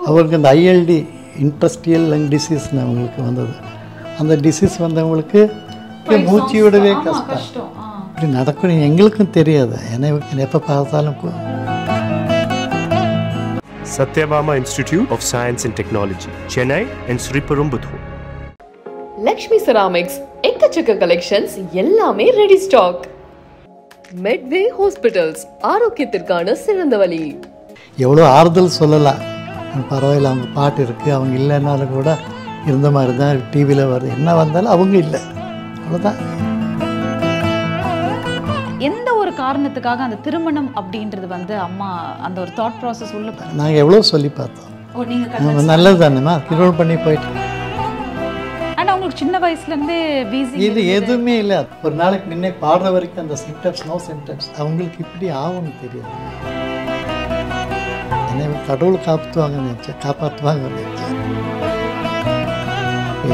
அவருக்கு அந்த ILD industrial lung டிசீஸ்னு அவங்களுக்கு வந்தது. அந்த டிசீஸ் வந்தவங்களுக்கு மூச்சு விடவே கஷ்டம். இப்படி நடக்கணும் எங்களுக்கும் தெரியாது. ஏன்னா எப்போ பார்த்தாலும் Satyabama Institute of Science and Technology, Chennai and Sriperumbudur. Lakshmi Ceramics, எக்கச்சக்க கலெக்ஷன்ஸ் எல்லாமே ரெடி ஸ்டாக். Medway Hospitals, ஆரோக்கியத்திற்கான சிறந்த வழி. எவ்வளோ ஆறுதல் சொல்லலாம். பரவாயில்ல, அவங்க பாட்டு இருக்குது, அவங்க இல்லைன்னாலும் கூட இருந்த மாதிரி தான் டிவியில் வருது. என்ன வந்தாலும் அவங்க இல்லை, அவ்வளோதான். எந்த ஒரு காரணத்துக்காக அந்த திருமணம் அப்படின்றது வந்து அம்மா அந்த ஒரு தாட் ப்ராசஸ் உள்ள நாங்கள் எவ்வளோ சொல்லி பார்த்தோம். நல்லது தானேம்மா, கிரோல் பண்ணி போயிட்டு. அண்ட் அவங்களுக்கு சின்ன வயசுலேருந்தே வீசிங் இது எதுவுமே இல்லை. ஒரு நாளைக்கு முன்னே பாடுற வரைக்கும் அந்த சிம்டம்ஸ், நோ சிம்டம்ஸ். அவங்களுக்கு இப்படி ஆகும்னு தெரியாது. என்ன கடவுள் காப்பாற்றுவாங்க நினச்சேன்.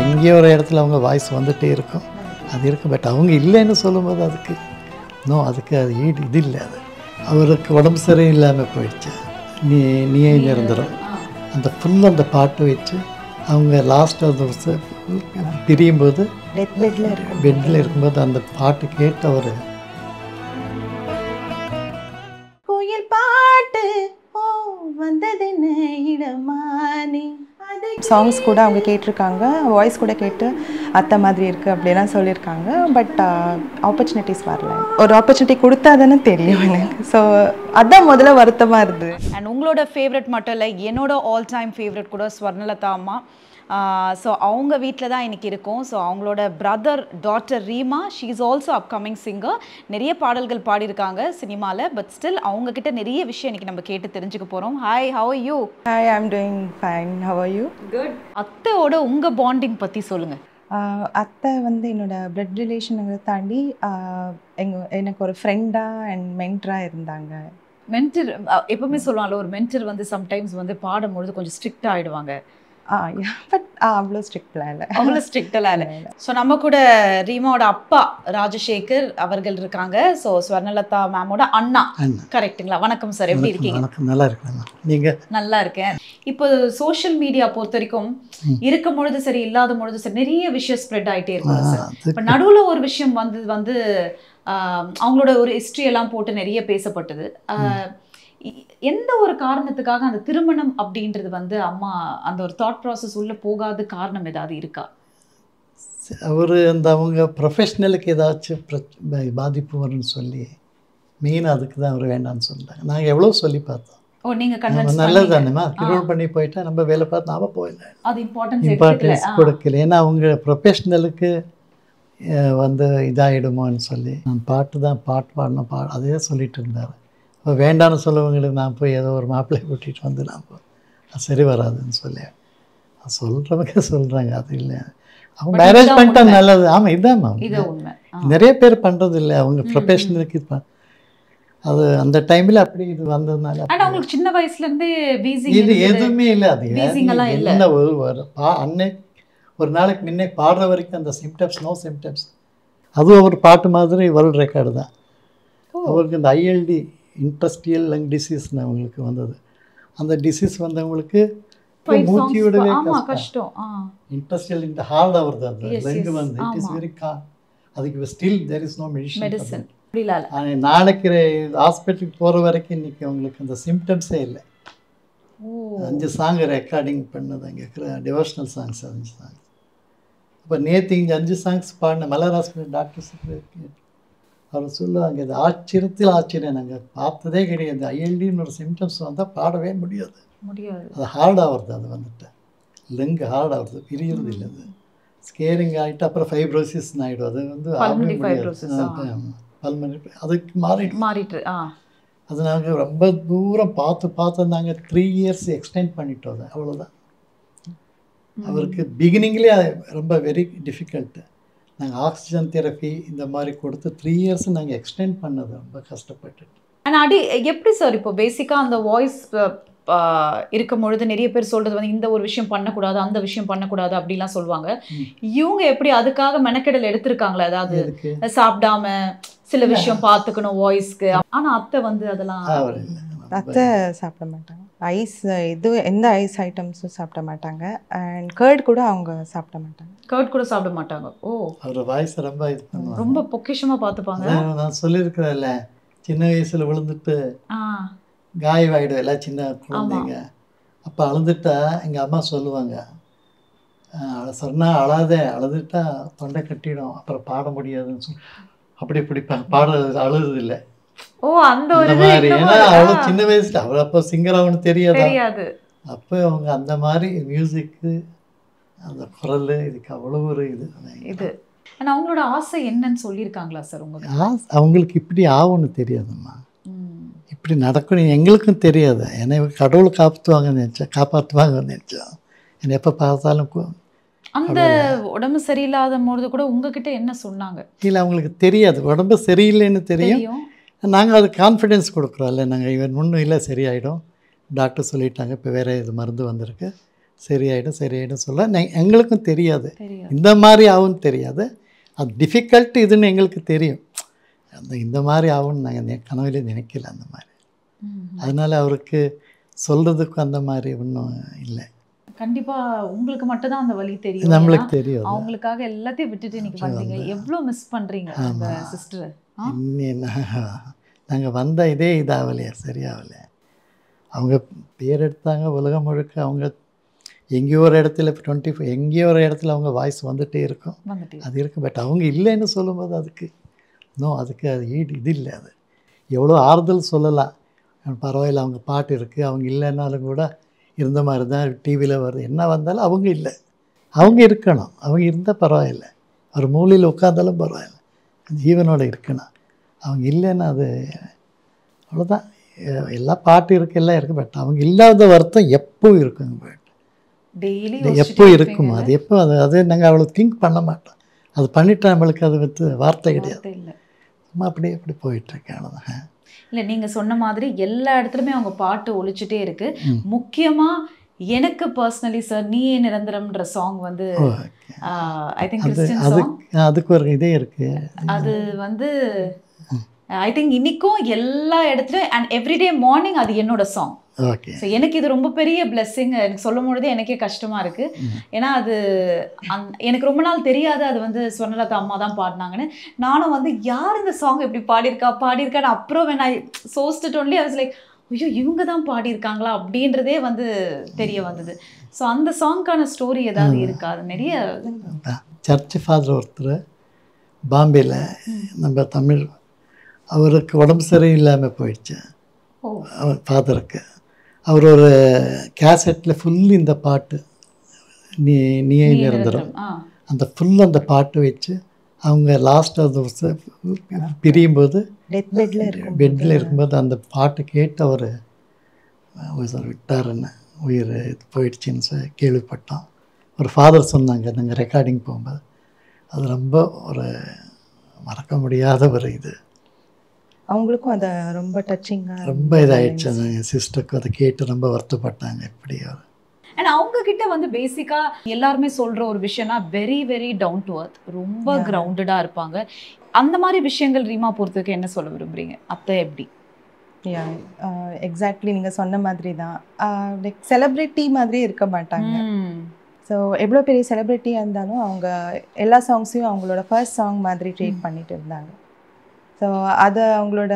எங்கேயோ ஒரு இடத்துல அவங்க வாய்ஸ் வந்துகிட்டே இருக்கும், அது இருக்கும். பட் அவங்க இல்லைன்னு சொல்லும்போது அதுக்கு அதுக்கு அது இது இல்லை. அது அவருக்கு உடம்பு சரி இல்லாமல் போயிடுச்சு. நீயே நிரந்தரம் அந்த ஃபுல்லாக அந்த பாட்டு வச்சு அவங்க லாஸ்ட்டாக பிரியும்போது பெட்டில் இருக்கும்போது அந்த பாட்டு கேட்டு அவர் கோயில் பாட்டு வந்ததுன்னு இடமானே சாங்ஸ் கூட அவங்க கேட்டிருக்காங்க. வாய்ஸ் கூட கேட்டு அத்தை மாதிரி இருக்குது அப்படிலாம் சொல்லியிருக்காங்க. பட் ஆப்பர்ச்சுனிட்டிஸ் வரல. ஒரு ஆப்பர்ச்சுனிட்டி கொடுத்தா தானே தெரியும் எனக்கு. ஸோ அதான் முதல்ல வருத்தமாக இருந்தது. அண்ட் உங்களோட ஃபேவரட் மட்டும் இல்லை, என்னோட ஆல் டைம் ஃபேவரட் கூட ஸ்வர்ணலதா அம்மா. ஸோ அவங்க வீட்டில் தான் இன்றைக்கி இருக்கும். ஸோ அவங்களோட brother daughter Reema, she is also upcoming singer. நிறைய பாடல்கள் பாடியிருக்காங்க சினிமாவில். பட் ஸ்டில் அவங்கக்கிட்ட நிறைய விஷயம் இன்றைக்கி நம்ம கேட்டு தெரிஞ்சுக்க போகிறோம். Hi, how are you? Hi, I am doing fine. How are you? Good. அத்தையோட உங்கள் பாண்டிங் பற்றி சொல்லுங்கள். அத்தை வந்து என்னோடய பிளட் ரிலேஷனுங்களை தாண்டி எனக்கு ஒரு ஃப்ரெண்டாக அண்ட் மென்டராக இருந்தாங்க. மென்டர் எப்பவுமே சொல்லுவாங்கல்ல, ஒரு மென்டர் வந்து சம்டைம்ஸ் வந்து பாடும்பொழுது கொஞ்சம் ஸ்ட்ரிக்ட் ஆகிடுவாங்க. பட் அவ்வளோ ஸ்ட்ரிக்ட்லாம் இல்லை, அவ்வளோ ஸ்ட்ரிக்டெல்லாம் இல்லை. ஸோ நம்ம கூட ரீமாவோட அப்பா ராஜசேகர் அவர்கள் இருக்காங்க. ஸோ ஸ்வர்ணலதா மேமோட அண்ணா, கரெக்டுங்களா? வணக்கம் சார், எப்படி இருக்கீங்க? நல்லா இருக்கேன். நீங்கள்? நல்லா இருக்கேன். இப்போ சோஷியல் மீடியா பொறுத்த வரைக்கும் இருக்கும் பொழுது சரி, இல்லாத பொழுது சரி, நிறைய விஷயம் ஸ்ப்ரெட் ஆகிட்டே இருக்கும் சார். இப்போ நடுவில் ஒரு விஷயம் வந்து அவங்களோட ஒரு ஹிஸ்ட்ரி எல்லாம் போட்டு நிறைய பேசப்பட்டது. எந்த ஒரு காரணத்துக்காக அந்த திருமணம் அப்படின்றது வந்து அம்மா அந்த ஒரு தாட் ப்ராசஸ் உள்ளே போகாத காரணம் ஏதாவது இருக்கா? அவர் அந்த அவங்க ப்ரொஃபஷ்னலுக்கு ஏதாச்சும் பாதிப்பு வரும்னு சொல்லி மெயின் அதுக்கு தான் அவர் வேண்டாம்னு சொல்லிட்டாங்க. நாங்கள் எவ்வளோ சொல்லி பார்த்தோம். நீங்கள் நல்லது தானேம்மா, கிரோல் பண்ணி போயிட்டா நம்ம வேலை பார்த்து நாம போயிடல. அது இம்பார்ட்டன்ஸ் கொடுக்கல. ஏன்னா அவங்க ப்ரொஃபஷ்னலுக்கு வந்து இதாகிடுமோன்னு சொல்லி நான் பாட்டு பாடணும் அதே சொல்லிட்டு இருந்தார். இப்போ வேண்டான்னு சொல்லவங்களுக்கு நான் போய் ஏதோ ஒரு மாப்பிள்ளையை கூட்டிகிட்டு வந்து நான் அது சரி வராதுன்னு சொல்லி சொல்கிறவங்க சொல்கிறாங்க. அது இல்லை, அவங்க மேரேஜ் பண்ணிட்டா நல்லது. ஆமாம், இதுதான்மா நிறைய பேர் பண்ணுறது இல்லை. அவங்க ப்ரொஃபஷனலுக்கு அது அந்த டைமில் அப்படி இது வந்ததுனால அவங்களுக்கு சின்ன வயசுலேருந்தே இது எதுவுமே இல்லை. அது என்ன அன்னைக்கு ஒரு நாளைக்கு முன்னே பாடுற வரைக்கும் அந்த சிம்டம்ஸ், நோ சிம்டம்ஸ். அதுவும் ஒரு பாட்டு மாதிரி வேர்ல்டு ரெக்கார்டு தான். அவருக்கு இந்த ஐஎல்டி இன்டஸ்ட்ரியல் லங் டிசீஸ்னு அவங்களுக்கு வந்தது. அந்த டிசீஸ் வந்தவங்களுக்கு மூச்சு விடவே கஷ்டம். இன்டஸ்ட்ரியல் இந்த ஹார்டாக வருது அந்த லங்கு வந்து. இட் இஸ் வெரி அதுக்கு still there is no medicine. நாளைக்கு ஹாஸ்பிட்டலுக்கு போகிற வரைக்கும் இன்றைக்கி அவங்களுக்கு அந்த சிம்டம்ஸே இல்லை. 5 சாங் ரெக்கார்டிங் பண்ணது அங்கே டிவோஷனல் சாங்ஸ் 5 சாங்ஸ். இப்போ நேற்று இங்கே 5 சாங்ஸ் பாடின மலர் ஹாஸ்பிட்டல் டாக்டர்ஸுக்கு அவர் சொல்லுவாங்க, இது ஆச்சரியம், நாங்கள் பார்த்ததே கிடையாது. ஐஎல்டின்னு ஒரு சிம்டம்ஸ் வந்தால் பாடவே முடியாது. அது ஹார்டாக வருது. அது வந்துட்டு லங்கு ஹார்டாக வருது, பிரிகிறது இல்லை. அது ஸ்கேரிங் ஆகிட்டு அப்புறம் ஃபைப்ரோசிஸ்ன்னு ஆகிடும். அது வந்து அதுக்கு மாறிட்டு அது நாங்கள் ரொம்ப தூரம் பார்த்து நாங்கள் 3 இயர்ஸ் எக்ஸ்டெண்ட் பண்ணிட்டோம். அது அவ்வளோதான். அவருக்கு பிகினிங்லேயே ரொம்ப வெரி டிஃபிகல்ட்டு. நாங்கள் ஆக்சிஜன் தெரப்பி இந்த மாதிரி கொடுத்து 3 இயர்ஸ் நாங்கள் எக்ஸ்டெண்ட் பண்ணது ரொம்ப கஷ்டப்பட்டு. ஆனால் எப்படி சார் இப்போ பேசிக்காக அந்த வாய்ஸ் இருக்கும் பொழுது நிறைய பேர் சொல்கிறது வந்து இந்த ஒரு விஷயம் பண்ணக்கூடாது, அந்த விஷயம் பண்ணக்கூடாது அப்படிலாம் சொல்லுவாங்க. இவங்க எப்படி அதுக்காக மெனக்கெடல் எடுத்திருக்காங்களா? அதாவது சாப்பிடாம சில விஷயம் பார்த்துக்கணும் வாய்ஸ்க்கு. ஆனால் அத்தை வந்து அதெல்லாம் அத்தை சாப்பிட மாட்டாங்க. ஐஸ் எந்த ஐஸ் ஐட்டம்ஸும் சாப்பிட மாட்டாங்க. அண்ட் கர்ட் கூட அவங்க சாப்பிட மாட்டாங்க. கர்ட் கூட சாப்பிட மாட்டாங்க. ஓ, அவர் வாய்ஸ் ரொம்ப இது பண்ணுவாங்க. ரொம்ப பொக்கிஷமாக பார்த்துப்பாங்க. நான் சொல்லியிருக்கிறேன்ல, சின்ன வயசில் விழுந்துட்டு காயவாயிடும் எல்லாம் சின்ன குழந்தைங்க. அப்போ அழுதுட்டா எங்கள் அம்மா சொல்லுவாங்க, சொன்னால் அழாதே, அழுதுட்டா தொண்டை கட்டிடும், அப்புறம் பாட முடியாதுன்னு சொல்லி அப்படி பிடிப்பாங்க. பாட அழுது இல்லை. ஓ, அந்த மாதிரி. ஏன்னா அவ்வளோ சின்ன வயசுல அவள் அப்போ சிங்கர் ஆகுன்னு தெரியாது. அப்போ அவங்க அந்த மாதிரி மியூசிக்கு, அந்த குரல், இதுக்கு அவ்வளோ ஒரு இது. ஆனால் அவங்களோட ஆசை என்னன்னு சொல்லியிருக்காங்களா சார் உங்களுக்கு? அவங்களுக்கு இப்படி ஆகும்னு தெரியாதும்மா, இப்படி நடக்கணும் எங்களுக்கும் தெரியாது. என்னை கடவுள் காப்பாற்றுவாங்கன்னு நினச்சோம். என்னை எப்போ பார்த்தாலும். அந்த உடம்பு சரியில்லாத பொழுது கூட உங்ககிட்ட என்ன சொன்னாங்க? இல்லை, அவங்களுக்கு தெரியாது உடம்பு சரியில்லைன்னு தெரியும். நாங்கள் அது கான்ஃபிடென்ஸ் கொடுக்குறோம்ல, நாங்கள் இவன் ஒன்றும் இல்லை சரியாயிடும், டாக்டர் சொல்லிட்டாங்க, இப்போ வேறு இது மருந்து வந்திருக்கு, சரியாயிடும் சொல்ல எங்களுக்கும் தெரியாது. இந்த மாதிரி ஆகும்னு தெரியாது. அது டிஃபிகல்ட் இதுன்னு எங்களுக்கு தெரியும். இந்த மாதிரி ஆகும்னு நாங்கள் கனவுலே நினைக்கல அந்த மாதிரி. அதனால் அவருக்கு சொல்கிறதுக்கும் அந்த மாதிரி ஒன்றும் இல்லை. கண்டிப்பா உங்களுக்கு மட்டும் தான் அந்த வலி தெரியும். நம்மளுக்கு தெரியும். அவங்களுக்காக எல்லாத்தையும் விட்டுட்டு இன்னைக்கு வந்தீங்க. எவ்வளோ மிஸ் பண்றீங்க அந்த சிஸ்டர்? நாங்கள் வந்த இதே இதாகலையா, சரியாகலை. அவங்க பேர் எடுத்தாங்க உலகம் முழுக்க. அவங்க எங்கேயோ ஒரு இடத்துல 25 எங்கேயோ ஒரு இடத்துல அவங்க வாய்ஸ் வந்துகிட்டே இருக்கும், அது இருக்குது. பட் அவங்க இல்லைன்னு சொல்லும்போது அதுக்கு அதுக்கு அது இது இல்லை. அது எவ்வளோ ஆறுதல் சொல்லலாம். பரவாயில்ல, அவங்க பாட்டு இருக்குது, அவங்க இல்லைன்னாலும் கூட இருந்த மாதிரி தான் டிவியில் வருது. என்ன வந்தாலும் அவங்க இல்லை, அவங்க இருக்கணும். அவங்க இருந்தால் பரவாயில்லை, ஒரு மூலையில் உட்காந்தாலும் பரவாயில்லை, ஜீவனோட இருக்கணும். அவங்க இல்லைன்னா அது அவ்வளோதான். எல்லா பாட்டு இருக்குது, எல்லாம் இருக்குது. பட் அவங்க இல்லாத வருத்தம் எப்போ இருக்குங்க, டெய்லி எப்போ இருக்குமா, அது எப்போ அது நாங்கள் அவ்வளோ திங்க் பண்ண மாட்டோம். அது பண்ணிவிட்டு நம்மளுக்கு அது வந்து வார்த்தை கிடையாது. சும்மா அப்படியே அப்படி போயிட்டுருக்கேன், அவ்வளோதான். இல்லை, நீங்கள் சொன்ன மாதிரி எல்லா இடத்துலையுமே அவங்க பாட்டு ஒழிச்சுட்டே இருக்கு. முக்கியமாக எனக்கு பர்சனலி சார் நீயே நிரந்தரம்ன்ற சாங் வந்து ஐ திங்க் கிறிஸ்டியன் சாங், அதுக்கு ஒரு இதே இருக்கு. அது வந்து ஐ திங்க் இன்னைக்கும் எல்லா இடத்துலையும் அண்ட் எவ்ரிடே மார்னிங் அது என்னோட சாங். ஸோ எனக்கு இது ரொம்ப பெரிய பிளெஸ்ஸிங். எனக்கு சொல்லும் பொழுதே எனக்கே கஷ்டமாக இருக்குது. ஏன்னா அது எனக்கு ரொம்ப நாள் தெரியாது அது வந்து ஸ்வர்ணலதா அம்மா தான் பாடினாங்கன்னு. நானும் வந்து யார் இந்த சாங் எப்படி பாடியிருக்கான்னு அப்புறம் when I sourced it only I was like, ஐயோ இவங்க தான் பாடியிருக்காங்களா அப்படின்றதே வந்து தெரிய வந்தது. ஸோ அந்த சாங்க்கான ஸ்டோரி ஏதாவது இருக்கா? அது நிறைய சர்ச் ஃபாதர் ஒருத்தர் பாம்பேயில், நம்ம தமிழ், அவருக்கு உடம்பு சரியில்லாமல் போயிடுச்சு அவர் ஃபாதருக்கு. அவர் ஒரு கேசட்டில் ஃபுல் இந்த பாட்டு நீயே நிரந்தரம், அந்த ஃபுல் அந்த பாட்டு வச்சு அவங்க லாஸ்ட் அது பிரியும்போது பெட்டில் இருக்கும்போது அந்த பாட்டு கேட்டு அவர் விட்டாருன்னு, உயிர் போயிடுச்சின்னு கேள்விப்பட்டோம். ஒரு ஃபாதர் சொன்னாங்க நாங்கள் ரெக்கார்டிங் போகும்போது. அது ரொம்ப ஒரு மறக்க முடியாத ஒரு இது. அவங்களுக்கும் அதை ரொம்ப டச்சிங்காக ரொம்ப இதாகிடுச்சு. அந்த சிஸ்டருக்கு அதை கேட்டு ரொம்ப வருத்தப்பட்டாங்க. எப்படி அண்ட் அவங்க கிட்ட வந்து பேசிக்கா எல்லாருமே சொல்ற ஒரு விஷயம்னா வெரி வெரி டவுன் டு அர்த், ரொம்ப கிரவுண்டடா இருப்பாங்க. அந்த மாதிரி விஷயங்கள் ரீமா பொறுத்தவரைக்கும் என்ன சொல்ல விரும்புறீங்க? அத்தை எப்படி? எக்ஸாக்ட்லி நீங்கள் சொன்ன மாதிரி தான். லைக் செலிப்ரிட்டி மாதிரி இருக்க மாட்டாங்க. ஸோ எவ்வளோ பெரிய செலிப்ரிட்டியாக இருந்தாலும் அவங்க எல்லா சாங்ஸையும் அவங்களோட ஃபர்ஸ்ட் சாங் மாதிரி ட்ரீட் பண்ணிட்டு இருந்தாங்க. ஸோ அது அவங்களோட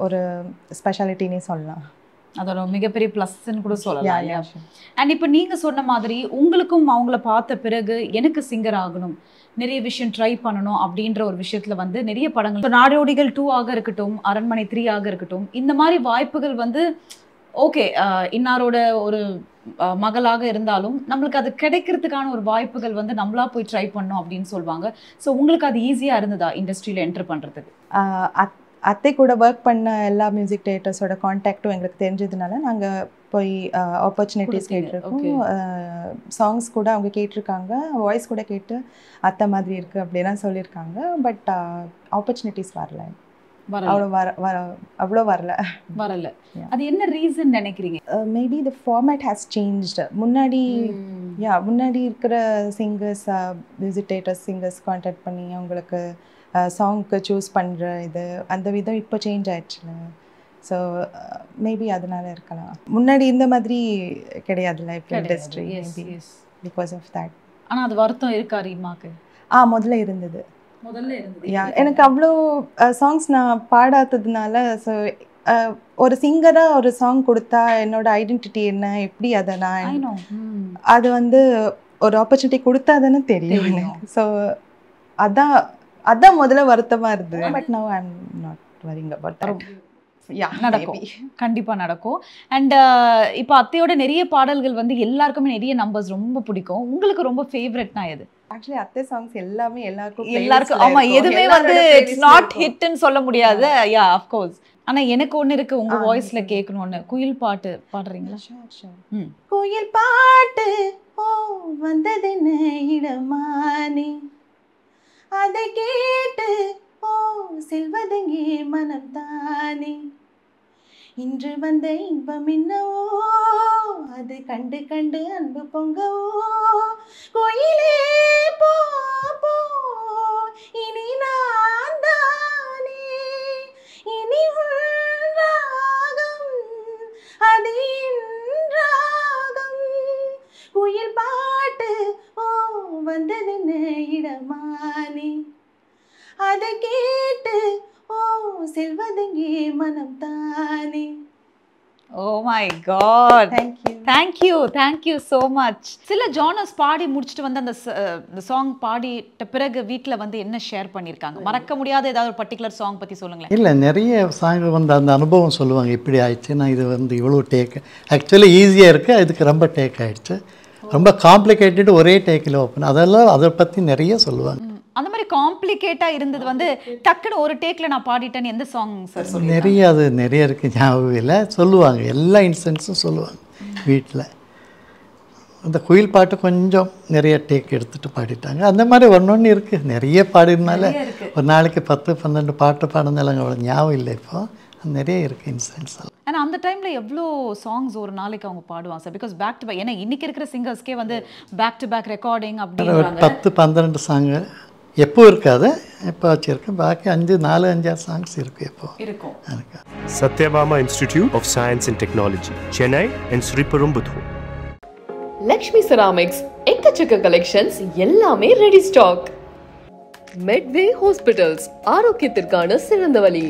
ஒரு ஸ்பெஷாலிட்டினே சொல்லலாம். அதோட மிகப்பெரிய ப்ளஸ்ன்னு கூட சொல்லலாம். அண்ட் இப்போ நீங்கள் சொன்ன மாதிரி உங்களுக்கும் அவங்கள பார்த்த பிறகு எனக்கு சிங்கர் ஆகணும், நிறைய விஷயம் ட்ரை பண்ணணும் அப்படின்ற ஒரு விஷயத்தில் வந்து நிறைய படங்கள், நாடோடிகள் 2 ஆக இருக்கட்டும், அரண்மனை 3 ஆக இருக்கட்டும், இந்த மாதிரி வாய்ப்புகள் வந்து ஓகே இன்னாரோட ஒரு மகளாக இருந்தாலும் நம்மளுக்கு அது கிடைக்கிறதுக்கான ஒரு வாய்ப்புகள் வந்து நம்மளா போய் ட்ரை பண்ணோம் அப்படின்னு சொல்லுவாங்க. ஸோ உங்களுக்கு அது ஈஸியாக இருந்ததா இண்டஸ்ட்ரியில் என்டர் பண்ணுறதுக்கு? அத்தை கூட ஒர்க் பண்ண எல்லா மியூசிக் டைரக்டர்ஸோட கான்டாக்டும் எங்களுக்கு தெரிஞ்சதுனால நாங்கள் போய் ஆப்பர்ச்சுனிட்டிஸ் கேட்டிருக்கோம். சாங்ஸ் கூட அவங்க கேட்டிருக்காங்க, வாய்ஸ் கூட கேட்டு அத்தை மாதிரி இருக்குது அப்படிலாம் சொல்லியிருக்காங்க. பட் ஆப்பர்ச்சுனிட்டிஸ் வரல, அவ்வளோ வரல. அது என்ன ரீசன் நினைக்கிறீங்க? Maybe the format has changed. முன்னாடி இருக்கிற singers, music directors singers contact பண்ணி அவங்களுக்கு சாங்க்கு சூஸ் பண்ணுற இது அந்த விதம் இப்போ சேஞ்ச் ஆயிடுச்சுல. ஸோ மேபி அதனால இருக்கலாம். முன்னாடி இந்த மாதிரி கிடையாதுல்ல இப்போ industry, maybe because of that. ஆனால் அது வருத்தம் இருக்கா ரீமாக்கு? முதல்ல இருந்தது. எனக்கு அவ்வளோ சாங்ஸ் நான் பாடாததுனால, ஸோ ஒரு சிங்கராக ஒரு சாங் கொடுத்தா என்னோட ஐடென்டிட்டி என்ன, எப்படி அதை நான் அது வந்து ஒரு ஆப்பர்ச்சுனிட்டி கொடுத்தா தானே தெரியும் எனக்கு. ஸோ அதான் முதல்ல வருத்தமாக இருந்தது. But now I am not worrying about that. நடக்கும், கண்டிப்பாக நடக்கும். அண்ட் இப்போ அத்தையோட நிறைய பாடல்கள் வந்து எல்லாருக்குமே நிறைய நம்பர்ஸ் ரொம்ப பிடிக்கும். உங்களுக்கு ரொம்ப ஃபேவரட்னா எது? ஆக்சுவலி அத்தை சாங்ஸ் எல்லாமே எல்லாருக்கும் ஆமா, எதுவுமே வந்து இட்ஸ் நாட் ஹிட்னு சொல்ல முடியாது. Yeah of course. ஆனா எனக்கு ஒண்ணு இருக்கு உங்க வாய்ஸ்ல கேட்கணும்னு. குயில் பாட்டு பாடுறீங்களா? குயில் பாட்டு ஓ வந்ததென்ன இடமானே, அதை கேட்டு ஓ செல்வதெங்கே மனம் தானே, இன்று வந்த இன்பம் என்னவோ அது கண்டு கண்டு அன்பு பொங்கவோ, கோயிலே போ போ இனி நான் தானே, இனி ராகம் அது ராகம், குயில் பாட்டு ஓ வந்ததென்ன இடமானே, அதை கேட்டு ஓ செல்வதெங்கே மனம் தானே. Oh my god, thank you so much. சில ஜானர்ஸ் பாடி முடிச்சிட்டு வந்து அந்த சாங் பாடிட்ட பிறகு வீட்டில் வந்து என்ன ஷேர் பண்ணியிருக்காங்க? மறக்க முடியாத ஏதாவது ஒரு பர்டிகுலர் சாங் பற்றி சொல்லுங்களேன். இல்லை, நிறைய சாங் வந்து அந்த அனுபவம் சொல்லுவாங்க. இப்படி ஆயிடுச்சு, நான் இது வந்து இவ்வளோ டேக் ஆக்சுவலி ஈஸியாக இருக்குது, அதுக்கு ரொம்ப டேக் ஆகிடுச்சு, ரொம்ப காம்ப்ளிகேட்டட் ஒரே டேக்கில் ஓப்பன், அதெல்லாம் அதை பற்றி நிறைய சொல்லுவாங்க. அந்த மாதிரி காம்ப்ளிகேட்டாக இருந்தது வந்து டக்குன்னு ஒரு டேக்கில் நான் பாடிட்டேன்னு எந்த சாங் சார் சொல்லுங்கள்? நிறைய இருக்குது, ஞாபகம் இல்லை, சொல்லுவாங்க, எல்லா இன்ஸ்டன்ஸும் சொல்லுவாங்க வீட்டில். அந்த குயில் பாட்டு கொஞ்சம் நிறைய டேக் எடுத்துகிட்டு பாடிட்டாங்க. அந்த மாதிரி ஒன்று இருக்குது, நிறைய பாடினால ஒரு நாளைக்கு 10-12 பாட்டு பாடினாலும் அவ்வளோ ஞாபகம் இல்லை. இப்போது நிறைய இருக்குது இன்ஸ்டன்ஸ். ஆனால் அந்த டைமில் எவ்வளோ சாங்ஸ் ஒரு நாளைக்கு அவங்க பாடுவாங்க sir? Because back to back, ஏன்னா இன்றைக்கி இருக்கிற சிங்கர்ஸ்க்கே வந்து பேக் டு பேக் ரெக்கார்டிங் அப்படி ஒரு 10-12 சாங்கு எப்போ இருக்காது, எப்போ வச்சிருக்கு, பாக்கி 4-5 சாங்ஸ் இருக்கு எப்போ இருக்கும். Satyabama Institute of Science and Technology, Chennai and Sriperumbudur. Lakshmi ceramics எக்கச்சக்க கலெக்ஷன்ஸ் எல்லாமே ரெடி ஸ்டாக். மெட்வே ஹாஸ்பிட்டல்ஸ், ஆரோக்கியத்திற்கான சிறந்த வழி.